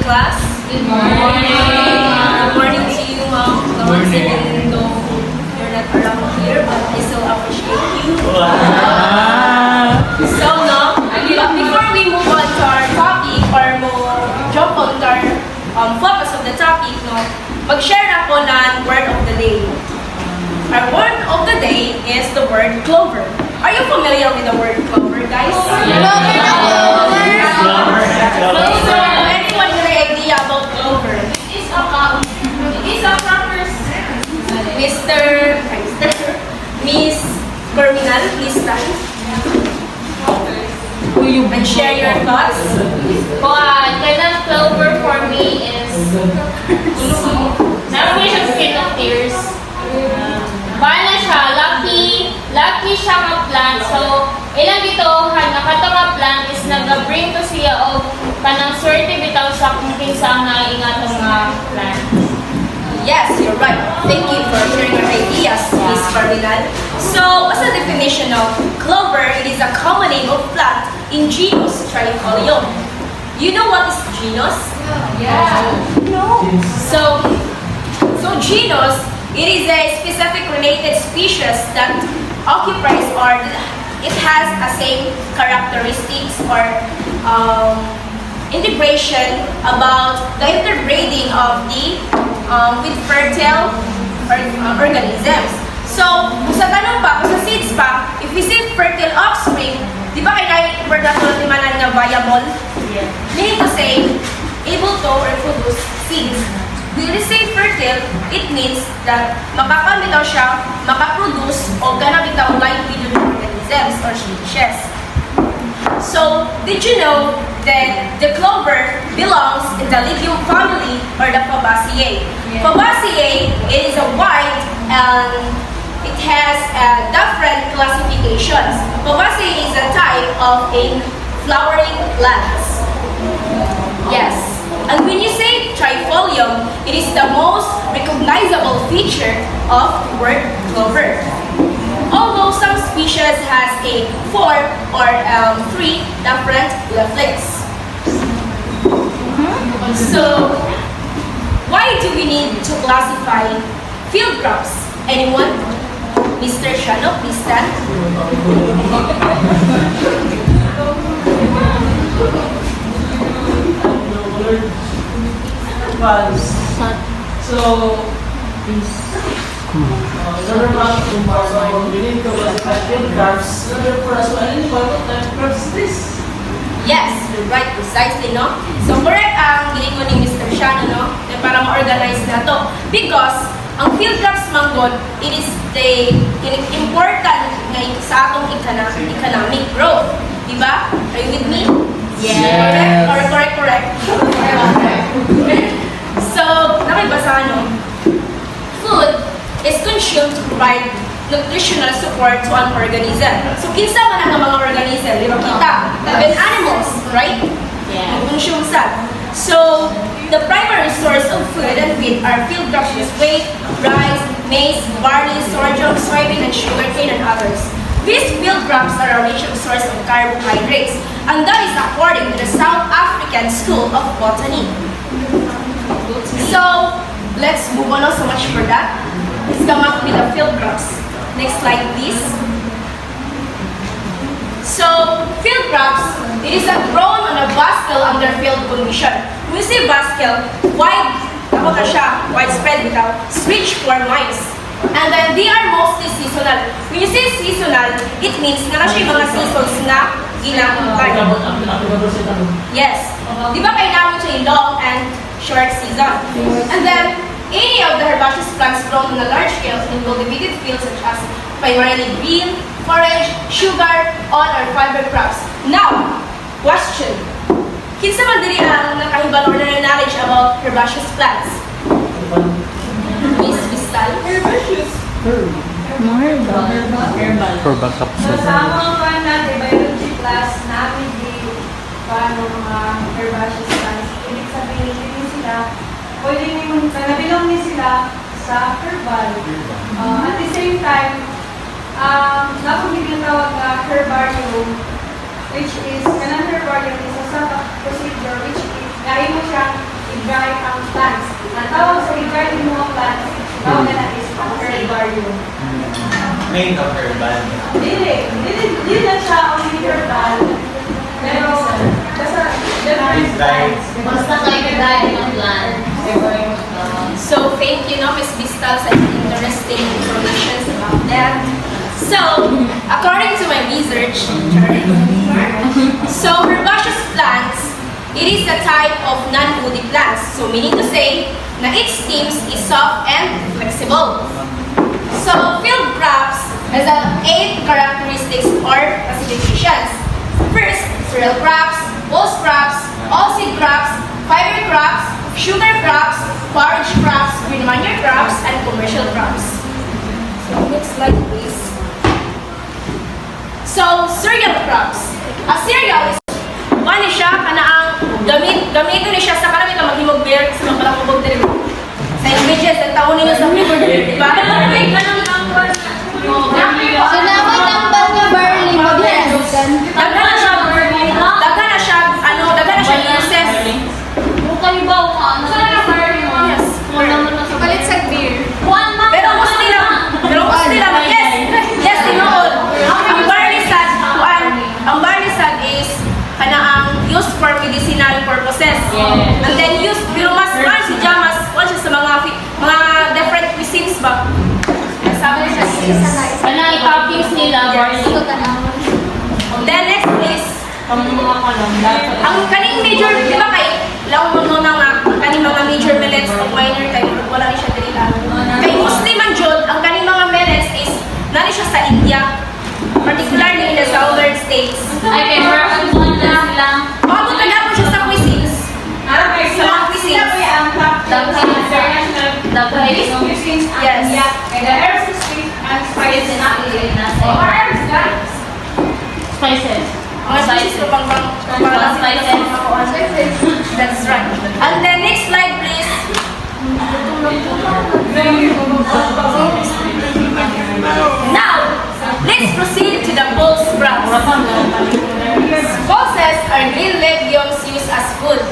class. Good morning. Good morning to you, ma'am. Even though you're not around here, but I still appreciate you. So, no, before we move on to our topic or jump on to our focus of the topic, no, mag-share ako ng word of the day. Our word of the day is the word clover. Are you familiar with the word clover, guys? Clover. Anyone with an idea about clover? It is a crackers. Miss Corminal, please stand. And share your thoughts. Ganang clover for me is narration skin of tears. Bala siya, lucky siya nga plant. So, ilang dito, nakato nga plant is nag-bring to siya o kanang swerte bitaw sa kung kinsa nga ingatong nga plant. Yes, you're right. Thank you for sharing your ideas, Miss Corminal. So, as a definition of clover, it is a common name of plant in genus Trifolium. You know what is genus? Yeah. No. So genus, it is a specific related species that occupies or it has a same characteristics or integration about the interbreeding of the with fertile organisms. So, kung sa tanong pa, kung sa seeds pa, if we say fertile offspring, di ba kaya production ni manan nga viable? Yeah. Meaning to say, able to reproduce seeds. When we say fertile, it means that makakamitaw siya, makaproduce, o ganabitaw live-feeding organisms or species. So, did you know that the clover belongs in the legume family or the Fabaceae? Yeah. Fabaceae, it is a white and it has different classifications. Fabaceae is a type of a flowering plants. Yes. And when you say trifolium, it is the most recognizable feature of word clover. Although some species has a 4 or 3 different leaflets. So, why do we need to classify field crops? Anyone? Mr. Shano, please stand. Yes, you're right, precisely, no? So, correct ang gilingon ni Mr. Shano, no? Na para ma-organize na to. Because, ang field crops manggod, it is the important nga sa atong economic growth. Diba? Are you with me? Yes. Correct. So, nakibasa, no? Food is consumed to provide nutritional support to an organism. So, kinsa man ang mga organism, di ba kita? Even animals, right? Yeah. Consume sad. So, the primary source of food and feed are field crops with wheat, rice, maize, barley, sorghum, soybean, and sugarcane, and others. These field crops are a rich source of carbohydrates, and that is according to the South African School of Botany. So, let's move on. Not so much for that. Let's come up with the field crops. Next slide, please. So, field crops, it is grown on a baskel under field condition. When we say baskel, widespread without rich for mice. And then they are mostly seasonal. When you say seasonal, it means na siya yung mga seasons na ginagawa. Yes. Di ba kailangan siya yung long and short season? And then, any of the herbaceous plants grown on a large scale in cultivated fields such as primarily green, forage, sugar, oil, or fiber crops. Now, question. Kinsa man diri ang nakahibal or knowledge about herbaceous plants? Miss Vistal? Herbaceous. Herbal capsule. Kasama pa natin biology class namin di paano mga herbaceous plants. Ibig sabihin, hindi sila, pwede naman, nabilong niya sila sa herbal. At the same time, napag ginatawag na herbarium, which is, kanang herbarium is a sort of procedure which is, gaya mo siya main of urban. Hindi na siya only herbal. Pero, basta, Right. Basta kayo dahil ng plan. So, thank you, no, Ms. Vistal, sa interesting information about that. So, according to my research, so herbaceous plants, it is a type of non-woody plants. So, meaning to say, na its stems is soft and flexible. So, field crops has 8 characteristics or classifications. First, cereal crops, pulse crops, all-seed crops, fiber crops, sugar crops, forage crops, green manure crops, and commercial crops. So, next slide, please. So, cereal crops. A cereal is one siya kana ang gamiton ni siya sa kanang ito maghimog beer sa mga palakubog din. Sa ingredients, ang taon ninyo sa flavor, di ba? Sinamay ng bag na barley mo din. Daghan na siya, daghan na siya uses. Kayo ba o ano? Yes. Kalit sa beer. Pero mostly lang, yes, tinood. Ang barley sad is kanaang used for medicinal purposes. Yes. And then used, pero mas si Jamas, siya sa mga different cuisines ba? Sabi siya Kanang toppings nila, barley. Then next is, Ang mga kalam. ang kaning major, di ba kay, lang mo na nga, kaning mga major millets o minor type, wala rin siya dali lang. Kay mostly man jud, ang kaning mga millets is, nari siya sa India, particularly in the southern states. Ay, kay Mark, one na sila. Bago taga po siya sa cuisines, sa mga cuisines. Yes. Spices. Mga spices ko pang Spices. That's right. And then next slide, please. Now, let's proceed to the pulse crops. Pulses are green legumes used as food.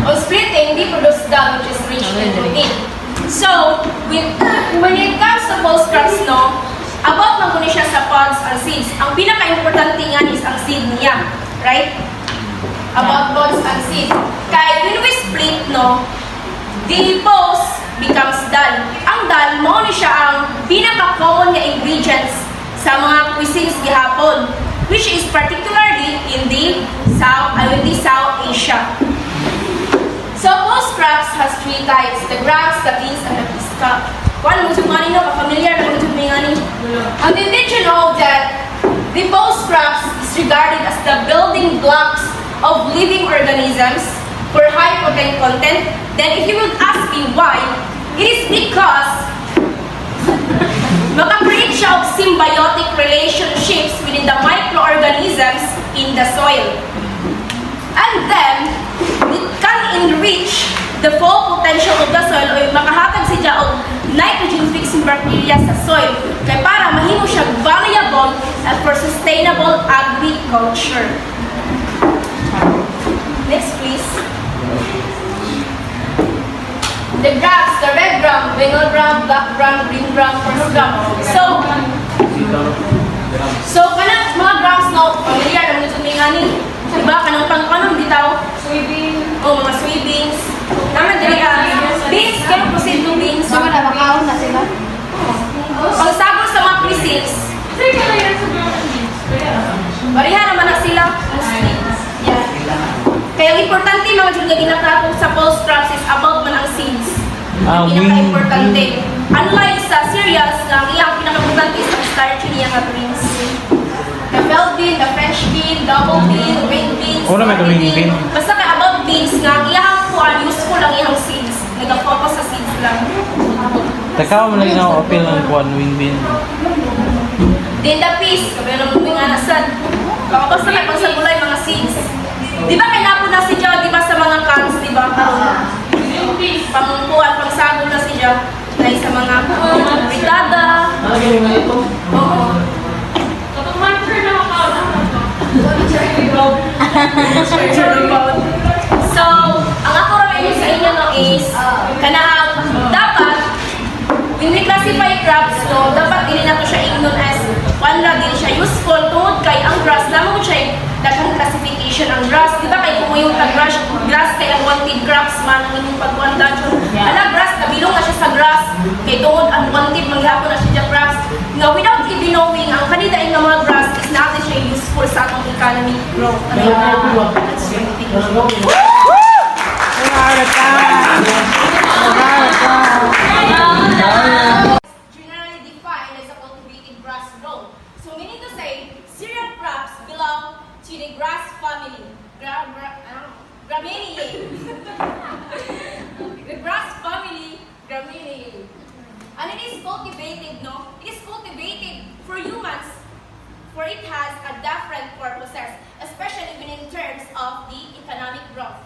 On splitting, they produce dough which is rich in protein. So, when it comes to pulse crops, no, about man kuno siya sa pods and seeds. Ang pinaka-importante nga is ang seed niya, right? About pods and seeds. Kaya when we split, no, the pulse becomes dal. Ang dal, mo ni siya ang pinaka-common nga ingredients sa mga cuisines gihapon, which is particularly in the South Asia. So, pulse crops has 3 types: the grams, the beans, and the pisca. Kung ano mo sa mga ninyo, ka-familiar na mo sa mga ninyo. And then did you know that the pulse crops is regarded as the building blocks of living organisms for high protein content? Then if you would ask me why, it is because maka-create siya of symbiotic relationships within the microorganisms in the soil. And then, it can enrich the full potential of the soil o makahatag siya og nitrogen-fixing bacteria sa soil kaya para mahimo siya valuable and for sustainable agriculture. Next, please. The grams, the red gram, bengal gram, black gram, green gram, first gram. So kanang mga grams no, familiar naman ito may ngani. Diba? Kanang pang-kanong bitaw? Soybean. O mga soybeans. Naman dili beans, kaya proceed to beans. So, nakakaon na sila? Pagsagol sa mga cuisines, barihan naman na sila. Yeah. Kaya ang importante mga dyan nga ginatapong sa pulse crops is about man ang seeds. Ang pinaka-importante. Unlike sa cereals, ang iyang pinaka-importante is ang starch niya ka beans. The bell bean, the French bean, double bean, wing beans, Una may wing bean. Basta ka about beans nga, ang iyang kuhan, useful ang iyang seeds. Nag-focus sa seeds lang. Takaw mo lang ako appeal ng kuwan wing bean. Then the peas, kami naman may nga nasad. Baka basta may pang sa gulay, mga seeds. Di ba may napon na si Joe, di ba sa mga cans, di ba? Pangkuhan, pangsagol na si Joe. Dahil sa mga fritada. Oo. So, ang ako rin sa inyo no is, kanang dapat, when we classify crops, no, dapat hindi na to siya ignon as tungod kay ang grass namo siya daghang classification ang grass. Di ba kay kung yung grass kay unwanted crops man ang inyong pagkuanda jud. Ana grass nabilong na siya sa grass kay tungod unwanted manghapon na siya crops. Nga without even knowing ang kanida nga mga grass is natin siya useful sa atong economic growth. Generally defined as a cultivated grass growth. So meaning to say, cereal crops belong to the grass family. Gramineae. The grass family, Gramineae. And it is cultivated, no? It is cultivated for humans, for it has a different purposes, especially when in terms of the economic growth.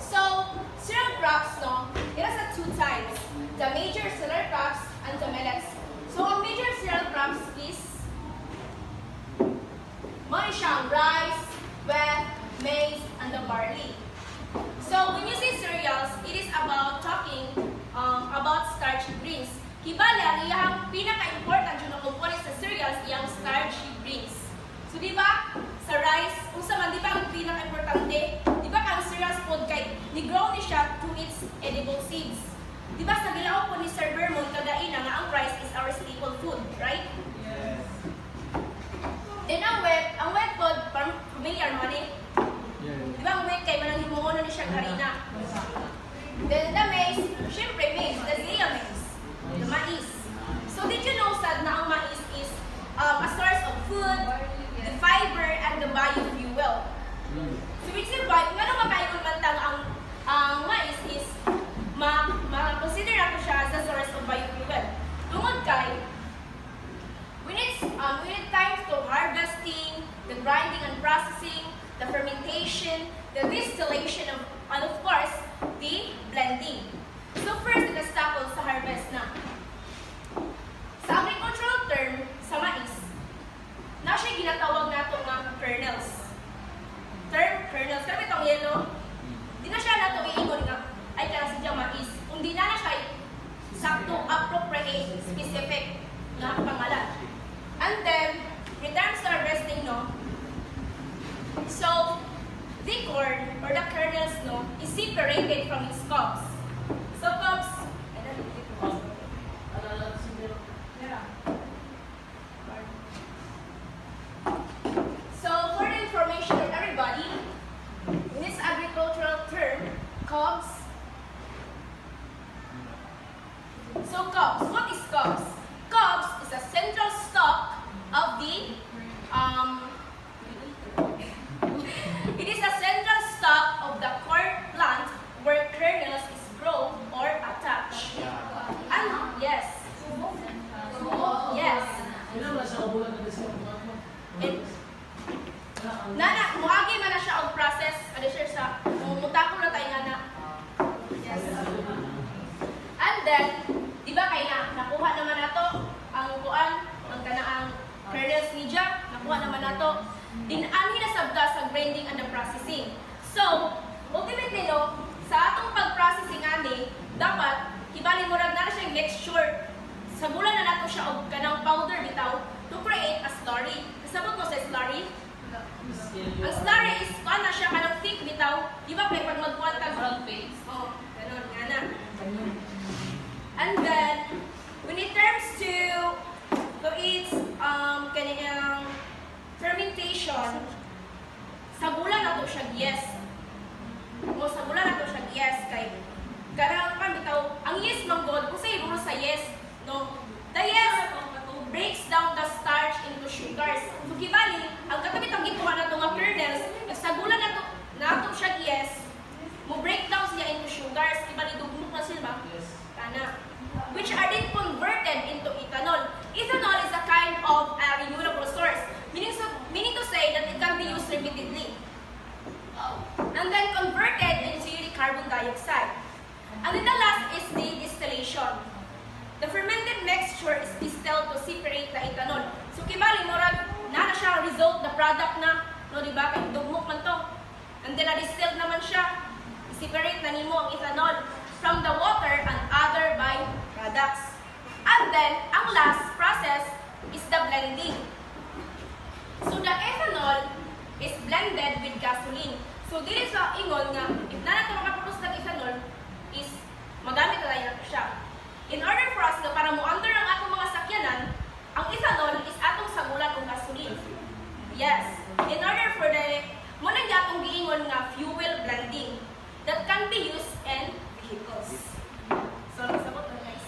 So, cereal crops, no? It has two types, the major cereal crops and the millets. So, ang major cereal crops is siyang rice, wheat, maize, and the barley. So, when you say cereals, it is about talking about starchy grains. Hibali, ang iyang pinaka-important yung component sa cereals, iyang starchy grains. So, di ba, sa rice, kung sa man, di ba ang pinaka-importante, di ba ang cereals food kay, ni-grow ni siya through its edible seeds. Di ba, sa gilaw po ni Sir Vermont, kagain na nga ang rice is our staple food, right? Yes. Then ang wet food, familiar mo ni? Di ba ang wet kay manang himungon ni siya harina? Then the maize, syempre maize, the zea maize, the mais. So did you know sad na ang mais is a source of food, the fiber, and the biofuel? So which is why, nga nung makaingon man tang ang mais is ma-consider nato siya as a source of biofuel. Tungod kay, we need time to harvesting, the grinding and processing, the fermentation, the distillation of, and of course, the blending. So first, let's tackle sa harvest na. Sa agricultural term, sa mais, na siya ginatawag nato nga kernels. Term kernels, kami itong yellow, di na siya nato iingon nga, ay kaya siya mais. Kung di na siya sakto, appropriate, specific na pangalan. And then, in terms of harvesting, no, so, the corn, or the kernels, no, is separated from its cobs. So, cobs, so, for the information of everybody, in this agricultural term, cobs, so cobs, what is cobs? Cobs is a central stalk of the, it is a central stalk of the corn plant where kernels is grown or attached. And yes, yes. Nana, muagi man na siya ang process, ano siya sa, mutako na tayo nga na. Yes. And then, di ba kaya nakuha naman nato ang kuan, ang kanaang kernels ni Jack, nakuha naman nato. Dinanhi na sabta sa grinding and the processing. So, ultimately no, sa atong pag-processing ani, dapat ibali mo rag na siya mixture. Sabulan na nato siya og kanang powder bitaw to create a slurry. Kasabot mo sa slurry? Ang slurry is kuan na siya kanang thick bitaw. Di ba pag magkuan tag brown paste? Oh, ganun nga na. And then, when it comes to its kaniyang fermentation, sa bulan na to siya yes. O sa bulan na to siya yes kay karang kan bitaw ang yes manggod kung sa rule sa yes no. The yes breaks down the starch into sugars. So kibali ang katabit ang gituha na to nga kernels sa bulan na to siya yes mo break down siya into sugars kibali dugmok na sila kana which are then converted into ethanol. Ethanol is a kind of renewable source, meaning to say that it can be used repeatedly. And then converted into the carbon dioxide. And then the last is the distillation. The fermented mixture is distilled to separate the ethanol. So kibali murag na siya result the product na no di ba kay dugmok man to. And then na-distilled naman siya. Separate na nimo ang ethanol from the water and other byproducts. And then, ang last process is the blending. So the ethanol is blended with gasoline. So dili sa ingon nga if na nato makaproduce ng ethanol is magamit na lang siya. In order for us nga para mo-under ang atong mga sakyanan, ang ethanol is atong sagulan og gasoline. Yes. In order for the mo nang atong giingon nga fuel blending that can be used in vehicles. So sabot na guys.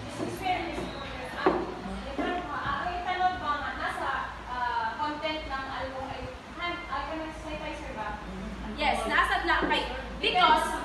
This is fair, Mr. Ang ethanol ba nga nasa content ng alcohol ay sanitizer ba? Yes, nasad na kay because